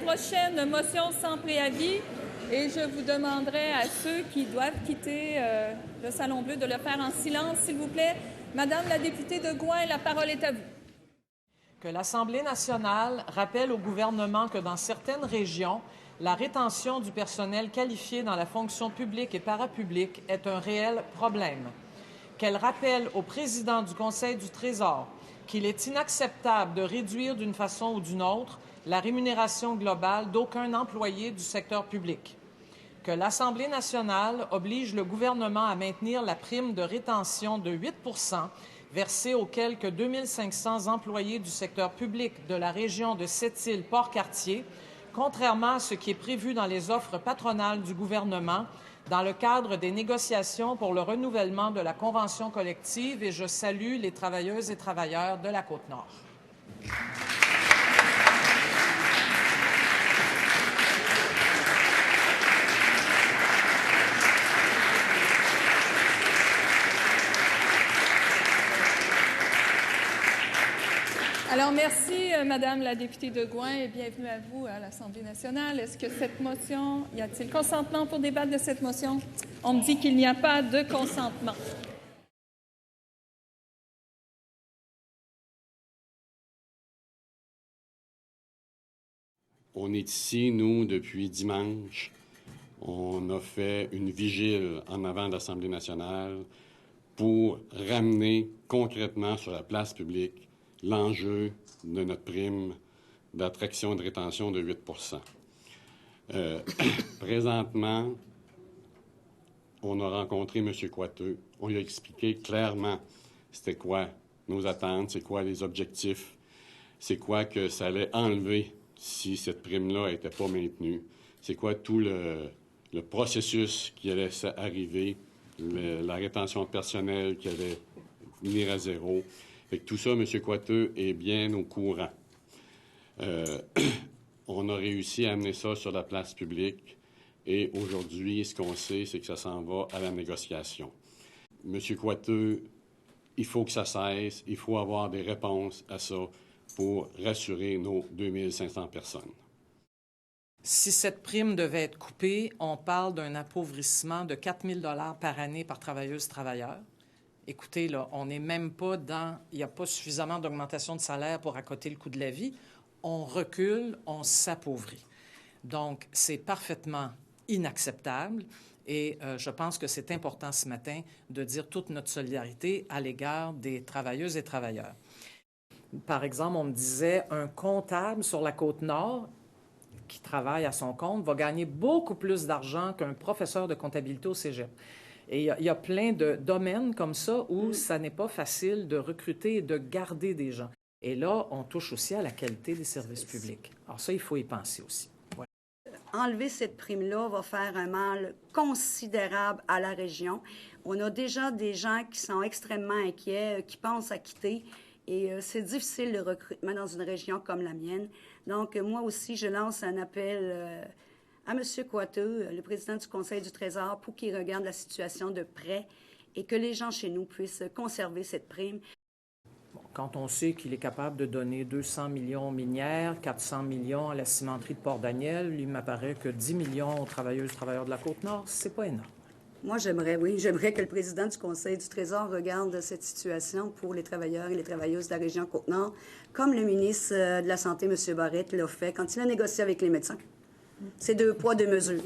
prochaine motion sans préavis et je vous demanderai à ceux qui doivent quitter le Salon Bleu de le faire en silence, s'il vous plaît. Madame la députée de Gouin, la parole est à vous. Que l'Assemblée nationale rappelle au gouvernement que dans certaines régions, la rétention du personnel qualifié dans la fonction publique et parapublique est un réel problème. Qu'elle rappelle au président du Conseil du Trésor qu'il est inacceptable de réduire d'une façon ou d'une autre la rémunération globale d'aucun employé du secteur public. Que l'Assemblée nationale oblige le gouvernement à maintenir la prime de rétention de 8 versée aux quelques 2500 employés du secteur public de la région de Sept-Îles-Port-Cartier, contrairement à ce qui est prévu dans les offres patronales du gouvernement dans le cadre des négociations pour le renouvellement de la convention collective, et je salue les travailleuses et travailleurs de la Côte-Nord. Alors, merci, Madame la députée de Gouin, et bienvenue à vous à l'Assemblée nationale. Est-ce que cette motion, y a-t-il consentement pour débattre de cette motion? On me dit qu'il n'y a pas de consentement. On est ici, nous, depuis dimanche. On a fait une vigile en avant de l'Assemblée nationale pour ramener concrètement sur la place publique l'enjeu de notre prime d'attraction et de rétention de 8 Présentement, on a rencontré M. Coiteux. On lui a expliqué clairement c'était quoi nos attentes, c'est quoi les objectifs, c'est quoi que ça allait enlever si cette prime-là n'était pas maintenue, c'est quoi tout le processus qui allait arriver, la rétention de personnel qui allait venir à zéro. Fait que tout ça, M. Coiteux est bien au courant. On a réussi à amener ça sur la place publique et aujourd'hui, ce qu'on sait, c'est que ça s'en va à la négociation. M. Coiteux, il faut que ça cesse, il faut avoir des réponses à ça pour rassurer nos 2500 personnes. Si cette prime devait être coupée, on parle d'un appauvrissement de 4 000 $ par année par travailleuse-travailleur. Écoutez, là, on n'est même pas dans... Il n'y a pas suffisamment d'augmentation de salaire pour accoter le coût de la vie. On recule, on s'appauvrit. Donc, c'est parfaitement inacceptable et je pense que c'est important ce matin de dire toute notre solidarité à l'égard des travailleuses et travailleurs. Par exemple, on me disait, un comptable sur la Côte-Nord qui travaille à son compte va gagner beaucoup plus d'argent qu'un professeur de comptabilité au cégep. Et il y a plein de domaines comme ça où ça n'est pas facile de recruter et de garder des gens. Et là, on touche aussi à la qualité des services publics. Alors ça, il faut y penser aussi. Ouais. Enlever cette prime-là va faire un mal considérable à la région. On a déjà des gens qui sont extrêmement inquiets, qui pensent à quitter. Et c'est difficile le recrutement dans une région comme la mienne. Donc, moi aussi, je lance un appel à M. Coiteux, le président du Conseil du Trésor, pour qu'il regarde la situation de près et que les gens chez nous puissent conserver cette prime. Bon, quand on sait qu'il est capable de donner 200 millions aux minières, 400 millions à la cimenterie de Port-Daniel, il m'apparaît que 10 millions aux travailleuses et travailleurs de la Côte-Nord, c'est pas énorme. Moi, j'aimerais que le président du Conseil du Trésor regarde cette situation pour les travailleurs et les travailleuses de la région Côte-Nord, comme le ministre de la Santé, M. Barrette, l'a fait quand il a négocié avec les médecins. C'est 2 poids, 2 mesures.